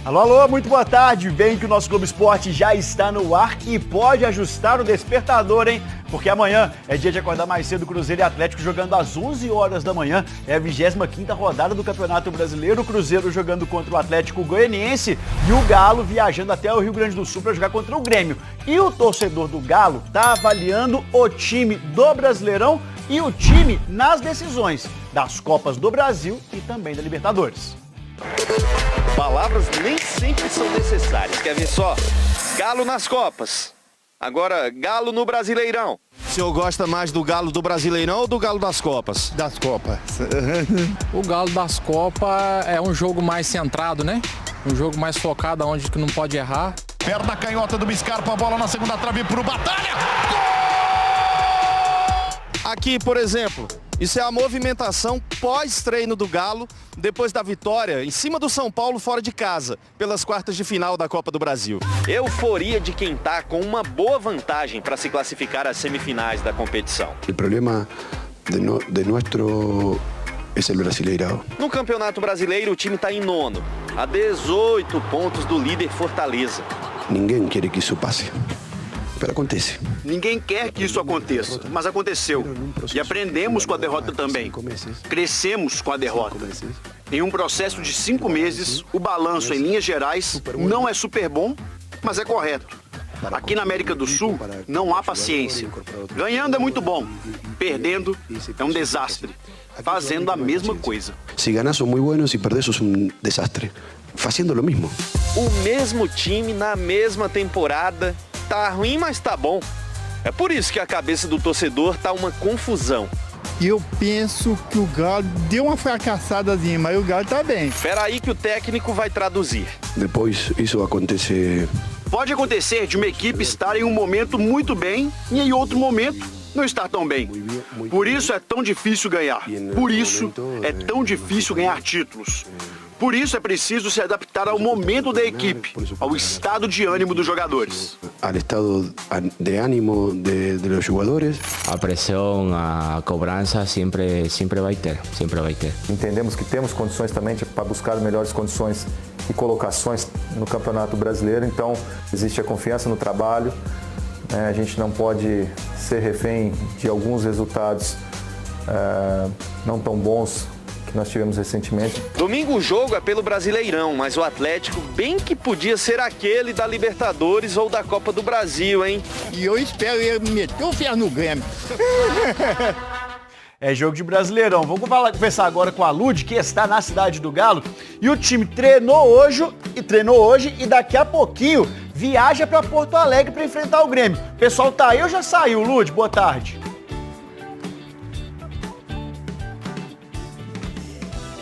Alô, alô, muito boa tarde. Bem que o nosso Globo Esporte já está no ar e pode ajustar o despertador, hein? Porque amanhã é dia de acordar mais cedo, Cruzeiro e Atlético jogando às 11 horas da manhã. É a 25ª rodada do Campeonato Brasileiro. O Cruzeiro jogando contra o Atlético Goianiense e o Galo viajando até o Rio Grande do Sul para jogar contra o Grêmio. E o torcedor do Galo está avaliando o time do Brasileirão e o time nas decisões das Copas do Brasil e também da Libertadores. Palavras nem sempre são necessárias. Quer ver só? Galo nas Copas. Agora, Galo no Brasileirão. O senhor gosta mais do Galo do Brasileirão ou do Galo das Copas? Das Copas. O Galo das Copas é um jogo mais centrado, né? Um jogo mais focado, onde não pode errar. Perna canhota do Scarpa, a bola na segunda trave pro Batalha. Aqui, por exemplo, isso é a movimentação pós-treino do Galo, depois da vitória em cima do São Paulo fora de casa, pelas quartas de final da Copa do Brasil. Euforia de quem tá com uma boa vantagem para se classificar às semifinais da competição. O problema de nuestro é o Brasileirão. No Campeonato Brasileiro, o time está em nono, a 18 pontos do líder Fortaleza. Ninguém quer que isso passe. Mas acontece. Ninguém quer que isso aconteça, mas aconteceu. E aprendemos com a derrota também. Crescemos com a derrota. Em um processo de 5 meses, o balanço em linhas gerais não é super bom, mas é correto. Aqui na América do Sul, não há paciência. Ganhando é muito bom, perdendo é um desastre. Fazendo a mesma coisa. Se ganas são muito buenos, se perdes são um desastre. Fazendo o mesmo. O mesmo time na mesma temporada. Tá ruim, mas tá bom. É por isso que a cabeça do torcedor tá uma confusão. Eu penso que o Galo deu uma fracassadazinha, mas o Galo tá bem. Espera aí que o técnico vai traduzir. Depois isso acontece. Pode acontecer de uma equipe estar em um momento muito bem e em outro momento não estar tão bem. Por isso é tão difícil ganhar. Por isso é tão difícil ganhar títulos. Por isso é preciso se adaptar ao momento da equipe, ao estado de ânimo dos jogadores. Ao estado de ânimo dos jogadores. A pressão, a cobrança sempre vai ter, sempre vai ter. Entendemos que temos condições também para buscar melhores condições e colocações no Campeonato Brasileiro, então existe a confiança no trabalho, a gente não pode ser refém de alguns resultados não tão bons que nós tivemos recentemente. Domingo o jogo é pelo Brasileirão, mas o Atlético bem que podia ser aquele da Libertadores ou da Copa do Brasil, hein? E eu espero ele meter o ferro no Grêmio. É jogo de Brasileirão. Vamos conversar agora com a Lud, que está na cidade do Galo. E o time treinou hoje e daqui a pouquinho viaja para Porto Alegre para enfrentar o Grêmio. O pessoal tá aí ou já saiu, Lud? Boa tarde.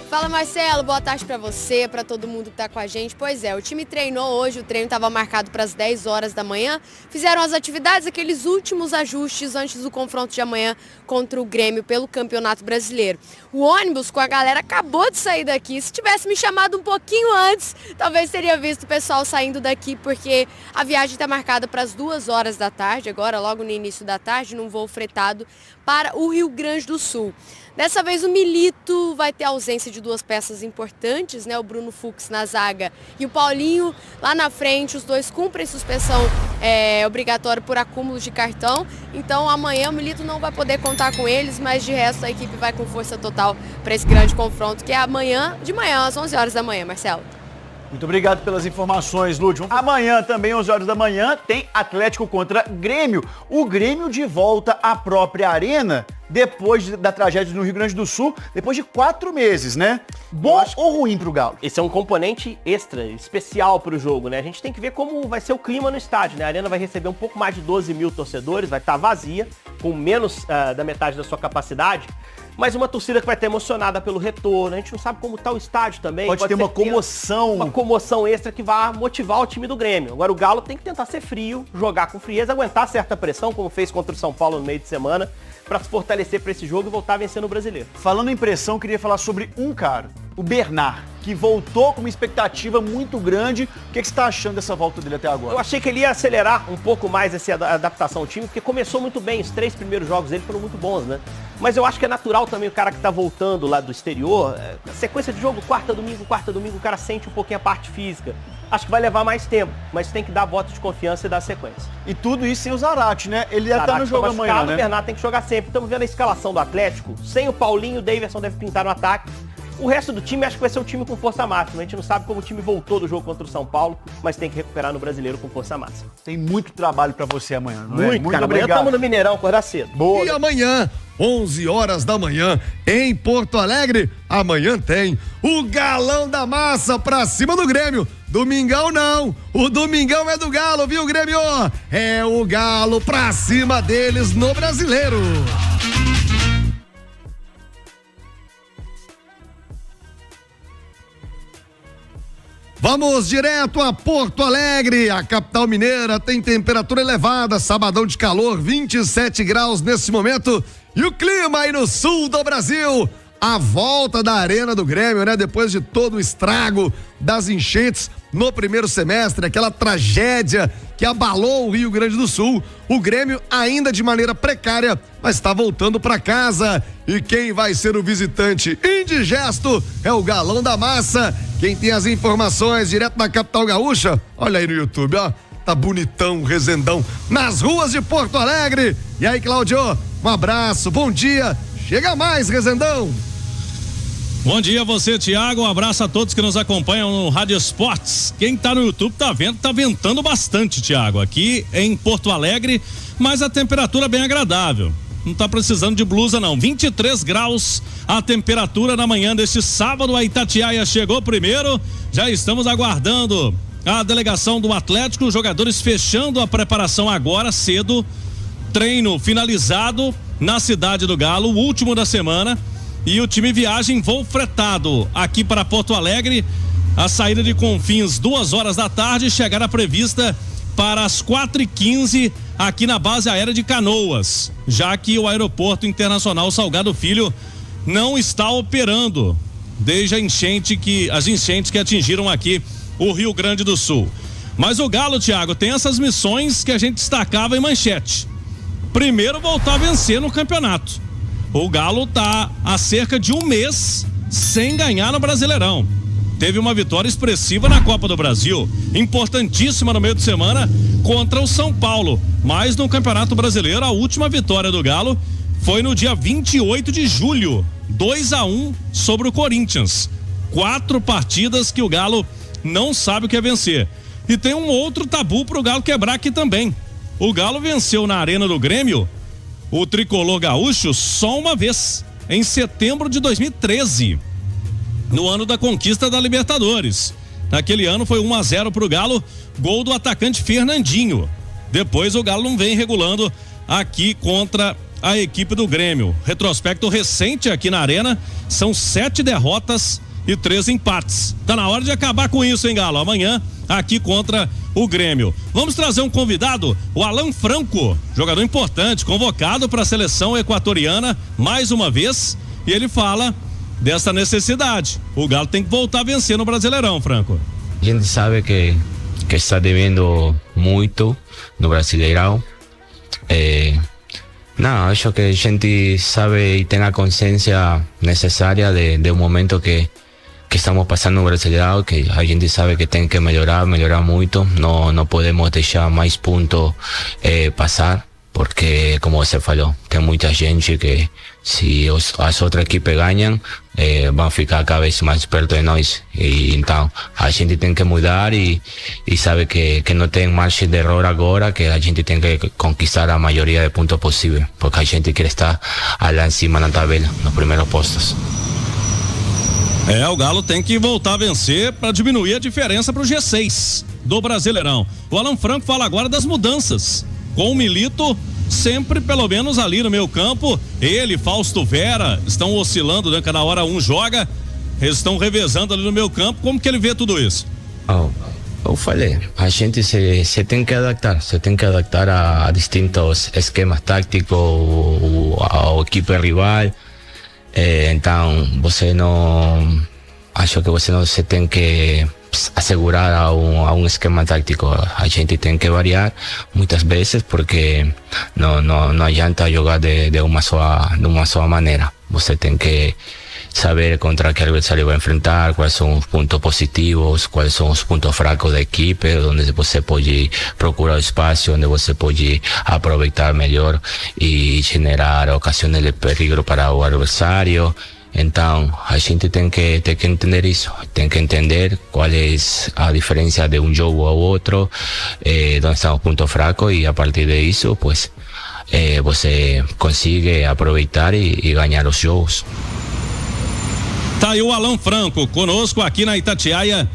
Fala Marcelo, boa tarde pra você, pra todo mundo que tá com a gente. Pois é, o time treinou hoje, o treino estava marcado para as 10 horas da manhã. Fizeram as atividades, aqueles últimos ajustes antes do confronto de amanhã contra o Grêmio pelo Campeonato Brasileiro. O ônibus com a galera acabou de sair daqui. Se tivesse me chamado um pouquinho antes, talvez teria visto o pessoal saindo daqui, porque a viagem está marcada para as 2 horas da tarde, agora logo no início da tarde, num voo fretado para o Rio Grande do Sul. Dessa vez o Milito vai ter ausência de 2 peças importantes, né? O Bruno Fux na zaga e o Paulinho lá na frente. Os dois cumprem suspensão obrigatória por acúmulo de cartão. Então amanhã o Milito não vai poder contar com eles, mas de resto a equipe vai com força total para esse grande confronto, que é amanhã, de manhã, às 11 horas da manhã, Marcelo. Muito obrigado pelas informações, Lud. Amanhã, também, 11 horas da manhã, tem Atlético contra Grêmio. O Grêmio de volta à própria arena depois da tragédia no Rio Grande do Sul, depois de 4 meses, né? Bom ou ruim pro Galo? Esse é um componente extra, especial pro jogo, né? A gente tem que ver como vai ser o clima no estádio, né? A arena vai receber um pouco mais de 12 mil torcedores, vai estar vazia, com menos da metade da sua capacidade. Mas uma torcida que vai estar emocionada pelo retorno. A gente não sabe como está o estádio também. Pode ter uma comoção. Uma comoção extra que vai motivar o time do Grêmio. Agora o Galo tem que tentar ser frio, jogar com frieza, aguentar certa pressão, como fez contra o São Paulo no meio de semana, para se fortalecer para esse jogo e voltar a vencer no Brasileiro. Falando em pressão, queria falar sobre um cara. o Bernard, que voltou com uma expectativa muito grande. O que você está achando dessa volta dele até agora? Eu achei que ele ia acelerar um pouco mais essa adaptação ao time, porque começou muito bem, os 3 primeiros jogos dele foram muito bons, né? Mas eu acho que é natural também o cara que tá voltando lá do exterior, a sequência de jogo, quarta, domingo, o cara sente um pouquinho a parte física. Acho que vai levar mais tempo, mas tem que dar voto de confiança e dar sequência. E tudo isso sem o Zarate, né? Ele ia estar no jogo amanhã, né? O Bernardo tem que jogar sempre. Estamos vendo a escalação do Atlético, sem o Paulinho, o Daverson deve pintar no ataque. O resto do time, acho que vai ser um time com força máxima. A gente não sabe como o time voltou do jogo contra o São Paulo, mas tem que recuperar no Brasileiro com força máxima. Tem muito trabalho pra você amanhã, não é? Muito, cara. Amanhã estamos no Mineirão, acordar cedo. Boa. E amanhã, 11 horas da manhã, em Porto Alegre, amanhã tem o Galão da Massa pra cima do Grêmio. Domingão não, o Domingão é do Galo, viu, Grêmio? É o Galo pra cima deles no Brasileiro. Vamos direto a Porto Alegre, a capital mineira tem temperatura elevada, sabadão de calor, 27 graus nesse momento. E o clima aí no sul do Brasil, a volta da Arena do Grêmio, né? Depois de todo o estrago das enchentes no primeiro semestre, aquela tragédia que abalou o Rio Grande do Sul, o Grêmio ainda de maneira precária, mas está voltando para casa. E quem vai ser o visitante indigesto é o Galão da Massa. Quem tem as informações direto da capital gaúcha, olha aí no YouTube, ó, tá bonitão, Rezendão, nas ruas de Porto Alegre. E aí, Cláudio, um abraço, bom dia, chega mais, Rezendão. Bom dia a você, Thiago, um abraço a todos que nos acompanham no Rádio Esportes. Quem tá no YouTube tá vendo, tá ventando bastante, Thiago, aqui em Porto Alegre, mas a temperatura bem agradável. Não tá precisando de blusa não, 23 graus a temperatura na manhã deste sábado. A Itatiaia chegou primeiro, já estamos aguardando a delegação do Atlético, os jogadores fechando a preparação agora cedo, treino finalizado na Cidade do Galo, o último da semana, e o time viaja em voo fretado aqui para Porto Alegre, a saída de Confins 2 horas da tarde, chegada prevista para as 4h15 aqui na base aérea de Canoas, já que o aeroporto internacional Salgado Filho não está operando desde as enchentes que atingiram aqui o Rio Grande do Sul. Mas o Galo, Thiago, tem essas missões que a gente destacava em manchete. Primeiro, voltar a vencer no campeonato. O Galo tá há cerca de um mês sem ganhar no Brasileirão. Teve uma vitória expressiva na Copa do Brasil, importantíssima no meio de semana contra o São Paulo. Mas no Campeonato Brasileiro, a última vitória do Galo foi no dia 28 de julho, 2-1 sobre o Corinthians. 4 partidas que o Galo não sabe o que é vencer. E tem um outro tabu pro Galo quebrar aqui também. O Galo venceu na Arena do Grêmio o tricolor gaúcho só uma vez, em setembro de 2013, no ano da conquista da Libertadores. Naquele ano foi 1-0 pro Galo, gol do atacante Fernandinho. Depois o Galo não vem regulando aqui contra a equipe do Grêmio. Retrospecto recente aqui na Arena, são 7 derrotas e 3 empates. Tá na hora de acabar com isso, hein, Galo? Amanhã aqui contra o Grêmio. Vamos trazer um convidado, o Alan Franco, jogador importante, convocado para a seleção equatoriana mais uma vez, e ele fala dessa necessidade. O Galo tem que voltar a vencer no Brasileirão, Franco. A gente sabe que está devendo muito no Brasileirão. Não, acho que a gente sabe e tem a consciência necessária de um momento que estamos pasando no Brasileirão, que a gente sabe que tem que melhorar muito, não podemos deixar mais pontos passar, porque como você falou, tem muita gente que se as outras equipes ganham, vão ficar cada vez mais perto de nós, e então a gente tem que mudar e sabe que não tem margem de erro agora, que a gente tem que conquistar a maioria de pontos possível, porque a gente quer estar lá em cima na tabela, nos primeiros postos. O Galo tem que voltar a vencer para diminuir a diferença para o G6 do Brasileirão. O Alan Franco fala agora das mudanças, com o Milito sempre pelo menos ali no meio campo. Ele, Fausto Vera, estão oscilando, né? Cada hora um joga, eles estão revezando ali no meio campo. Como que ele vê tudo isso? Eu falei, a gente se tem que adaptar a distintos esquemas táticos, a equipe rival. Então você não acho que você não se tem que assegurar a um esquema tático. A gente tem que variar muitas vezes porque não adianta jogar de uma só maneira. Você tem que saber contra que adversário vai enfrentar, quais são os pontos positivos, quais são os pontos fracos da equipe, onde você pode procurar espaço, onde você pode aproveitar melhor e generar ocasiões de perigo para o adversário. Então, a gente tem que entender isso, tem que entender qual é a diferença de um jogo ao outro, onde estão os pontos fracos, e a partir disso, pues, você consegue aproveitar e ganhar os jogos. Tá aí o Alan Franco conosco aqui na Itatiaia,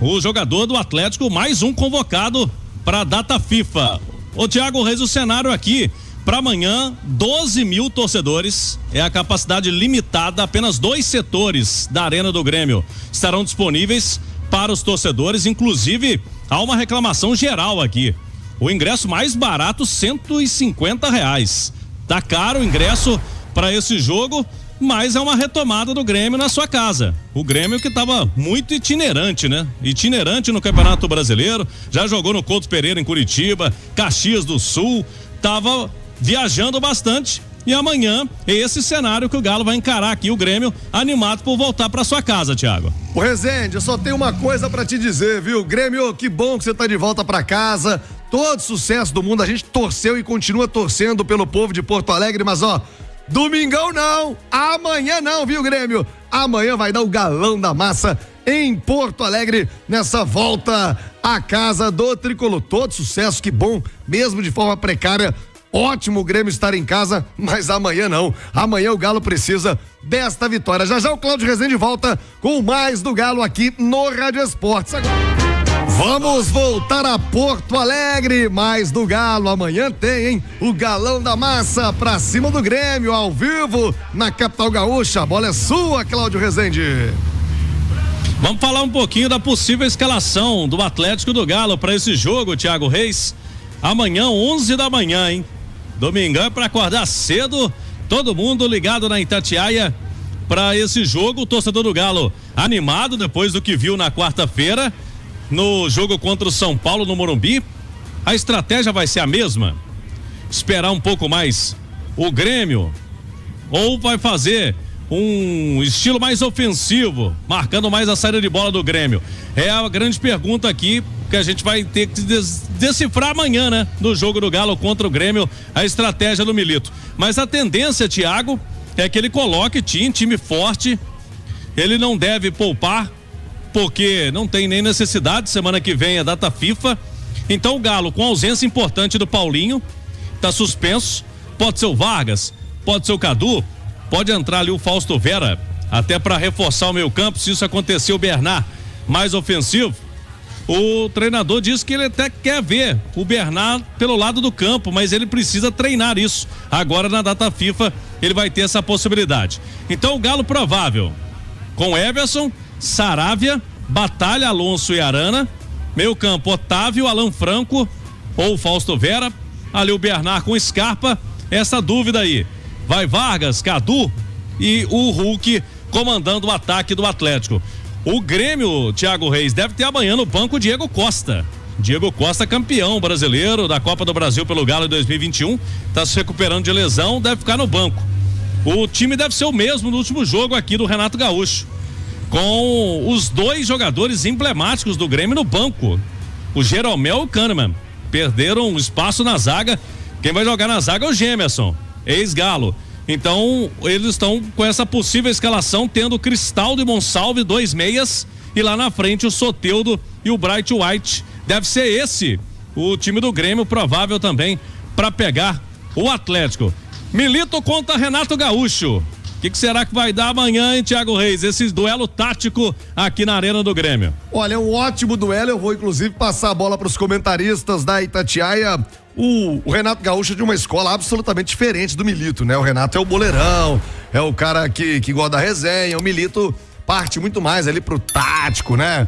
o jogador do Atlético, mais um convocado para a data FIFA. Ô Thiago Reis, o cenário aqui para amanhã, 12 mil torcedores, é a capacidade limitada, apenas 2 setores da Arena do Grêmio estarão disponíveis para os torcedores, inclusive há uma reclamação geral aqui. O ingresso mais barato, R$150. Tá caro o ingresso para esse jogo, mas é uma retomada do Grêmio na sua casa. O Grêmio que estava muito itinerante, né? Itinerante no Campeonato Brasileiro, já jogou no Couto Pereira em Curitiba, Caxias do Sul, estava viajando bastante, e amanhã é esse cenário que o Galo vai encarar aqui, o Grêmio animado por voltar para sua casa, Thiago. O Rezende, eu só tenho uma coisa pra te dizer, viu? Grêmio, que bom que você tá de volta pra casa, todo sucesso do mundo, a gente torceu e continua torcendo pelo povo de Porto Alegre, mas ó, domingão não, amanhã não, viu, Grêmio? Amanhã vai dar o Galão da Massa em Porto Alegre, nessa volta à casa do Tricolor. Todo sucesso, que bom, mesmo de forma precária. Ótimo o Grêmio estar em casa, mas amanhã não. Amanhã o Galo precisa desta vitória. Já já o Cláudio Rezende volta com mais do Galo aqui no Rádio Esportes. Agora vamos voltar a Porto Alegre, mais do Galo. Amanhã tem, hein? O Galão da Massa pra cima do Grêmio, ao vivo, na capital gaúcha. A bola é sua, Cláudio Rezende. Vamos falar um pouquinho da possível escalação do Atlético do Galo para esse jogo, Thiago Reis. Amanhã, 11 da manhã, hein? Domingão é para acordar cedo, todo mundo ligado na Itatiaia para esse jogo. O torcedor do Galo animado depois do que viu na quarta-feira no jogo contra o São Paulo no Morumbi. A estratégia vai ser a mesma? Esperar um pouco mais o Grêmio, ou vai fazer um estilo mais ofensivo, marcando mais a saída de bola do Grêmio? É a grande pergunta aqui que a gente vai ter que decifrar amanhã, né? No jogo do Galo contra o Grêmio, a estratégia do Milito. Mas a tendência, Thiago, é que ele coloque time forte. Ele não deve poupar, porque não tem nem necessidade. Semana que vem é data FIFA. Então o Galo, com a ausência importante do Paulinho, tá suspenso. Pode ser o Vargas, pode ser o Cadu, pode entrar ali o Fausto Vera, até para reforçar o meio campo, se isso acontecer, o Bernard mais ofensivo. O treinador diz que ele até quer ver o Bernard pelo lado do campo, mas ele precisa treinar isso. Agora na data FIFA ele vai ter essa possibilidade. Então o Galo provável com Everson, Saravia, Batalha, Alonso e Arana, meio campo Otávio, Alan Franco ou Fausto Vera, ali o Bernard com Scarpa. Essa dúvida aí, vai Vargas, Cadu e o Hulk comandando o ataque do Atlético. O Grêmio, Thiago Reis, deve ter amanhã no banco o Diego Costa. Diego Costa, campeão brasileiro da Copa do Brasil pelo Galo em 2021, está se recuperando de lesão, deve ficar no banco. O time deve ser o mesmo no último jogo aqui do Renato Gaúcho, com os 2 jogadores emblemáticos do Grêmio no banco, o Jeromel e o Kahneman. Perderam espaço na zaga. Quem vai jogar na zaga é o Gemerson, ex-Galo. Então, eles estão com essa possível escalação, tendo o Cristaldo e Monsalve, 2 meias, e lá na frente o Soteldo e o Bright White. Deve ser esse o time do Grêmio, provável também para pegar o Atlético. Milito contra Renato Gaúcho. O que será que vai dar amanhã, hein, Thiago Reis? Esse duelo tático aqui na Arena do Grêmio. Olha, é um ótimo duelo. Eu vou inclusive passar a bola para os comentaristas da Itatiaia. O Renato Gaúcho é de uma escola absolutamente diferente do Milito, né? O Renato é o boleirão, é o cara que gosta da resenha. O Milito parte muito mais ali pro tático, né?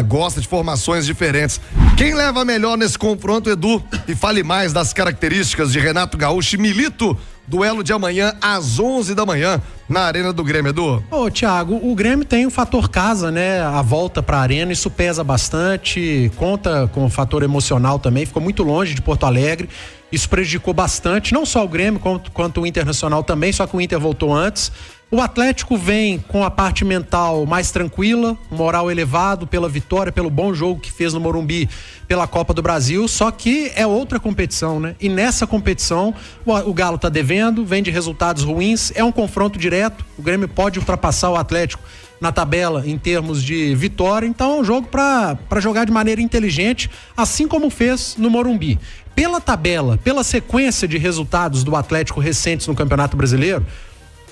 Gosta de formações diferentes. Quem leva melhor nesse confronto, Edu, e fale mais das características de Renato Gaúcho e Milito? duelo de amanhã às 11 da manhã na Arena do Grêmio, Edu. Ô, Thiago, o Grêmio tem o fator casa, né? A volta pra Arena, isso pesa bastante, conta com o fator emocional também, ficou muito longe de Porto Alegre, isso prejudicou bastante, não só o Grêmio, quanto o Internacional também, só que o Inter voltou antes. O Atlético vem com a parte mental mais tranquila, moral elevado pela vitória, pelo bom jogo que fez no Morumbi pela Copa do Brasil, só que é outra competição, né? E nessa competição o Galo tá devendo, vem de resultados ruins, é um confronto direto, o Grêmio pode ultrapassar o Atlético na tabela em termos de vitória, então é um jogo para jogar de maneira inteligente, assim como fez no Morumbi. Pela tabela, pela sequência de resultados do Atlético recentes no Campeonato Brasileiro,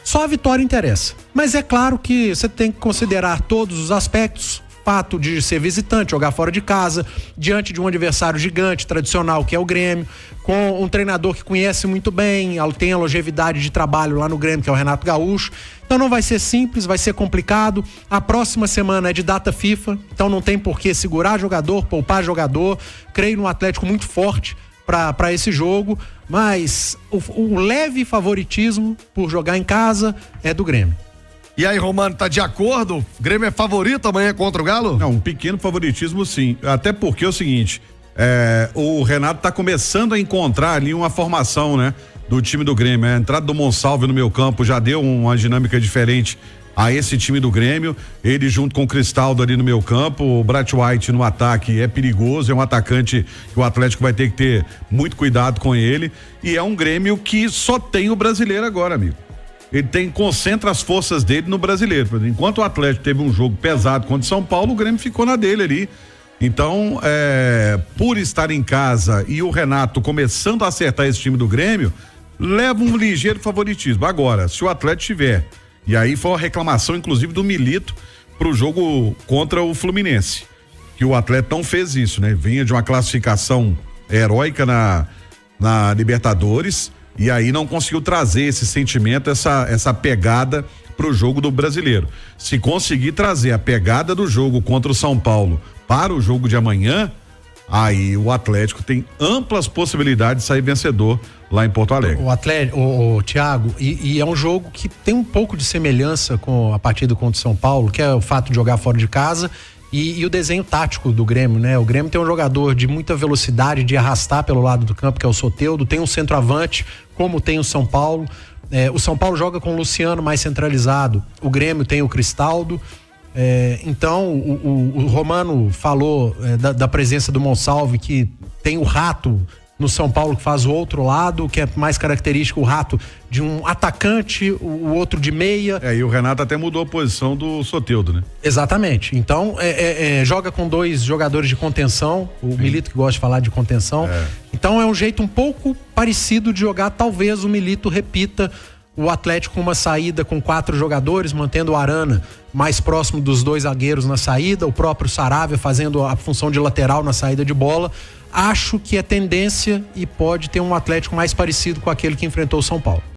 só a vitória interessa. Mas é claro que você tem que considerar todos os aspectos. Fato de ser visitante, jogar fora de casa, diante de um adversário gigante, tradicional, que é o Grêmio, com um treinador que conhece muito bem, tem a longevidade de trabalho lá no Grêmio, que é o Renato Gaúcho. Então não vai ser simples, vai ser complicado. A próxima semana é de data FIFA, então não tem por que segurar jogador, poupar jogador. Creio num Atlético muito forte para esse jogo, mas o leve favoritismo por jogar em casa é do Grêmio. E aí, Romano, tá de acordo? O Grêmio é favorito amanhã contra o Galo? Não, um pequeno favoritismo sim, até porque é o seguinte, o Renato tá começando a encontrar ali uma formação, né, do time do Grêmio. A entrada do Monsalve no meio campo já deu uma dinâmica diferente a esse time do Grêmio, ele junto com o Cristaldo ali no meio campo, o Bright White no ataque é perigoso, é um atacante que o Atlético vai ter que ter muito cuidado com ele, e é um Grêmio que só tem o brasileiro agora, amigo. Ele concentra as forças dele no brasileiro. Enquanto o Atlético teve um jogo pesado contra o São Paulo, o Grêmio ficou na dele ali. Então, por estar em casa e o Renato começando a acertar esse time do Grêmio, leva um ligeiro favoritismo. Agora, se o Atlético tiver, e aí foi uma reclamação, inclusive, do Milito pro jogo contra o Fluminense, que o Atlético não fez isso, né? Vinha de uma classificação heróica na Libertadores, e aí não conseguiu trazer esse sentimento, essa pegada pro jogo do brasileiro. Se conseguir trazer a pegada do jogo contra o São Paulo para o jogo de amanhã, aí o Atlético tem amplas possibilidades de sair vencedor lá em Porto Alegre. O Atlético, Thiago, e é um jogo que tem um pouco de semelhança com a partida contra o São Paulo, que é o fato de jogar fora de casa e o desenho tático do Grêmio, né? O Grêmio tem um jogador de muita velocidade, de arrastar pelo lado do campo, que é o Soteldo, tem um centroavante, como tem o São Paulo. O São Paulo joga com o Luciano mais centralizado, o Grêmio tem o Cristaldo. Então o Romano falou da presença do Monsalve, que tem o Rato no São Paulo, que faz o outro lado, que é mais característico, o Rato de um atacante, o outro de meia. E o Renato até mudou a posição do Soteldo, né? Exatamente. Então joga com dois jogadores de contenção, o Milito que gosta de falar de contenção. Então é um jeito um pouco parecido de jogar. Talvez o Milito repita o Atlético com uma saída com 4 jogadores, mantendo o Arana mais próximo dos 2 zagueiros na saída, o próprio Saravia fazendo a função de lateral na saída de bola. Acho que é tendência e pode ter um Atlético mais parecido com aquele que enfrentou o São Paulo.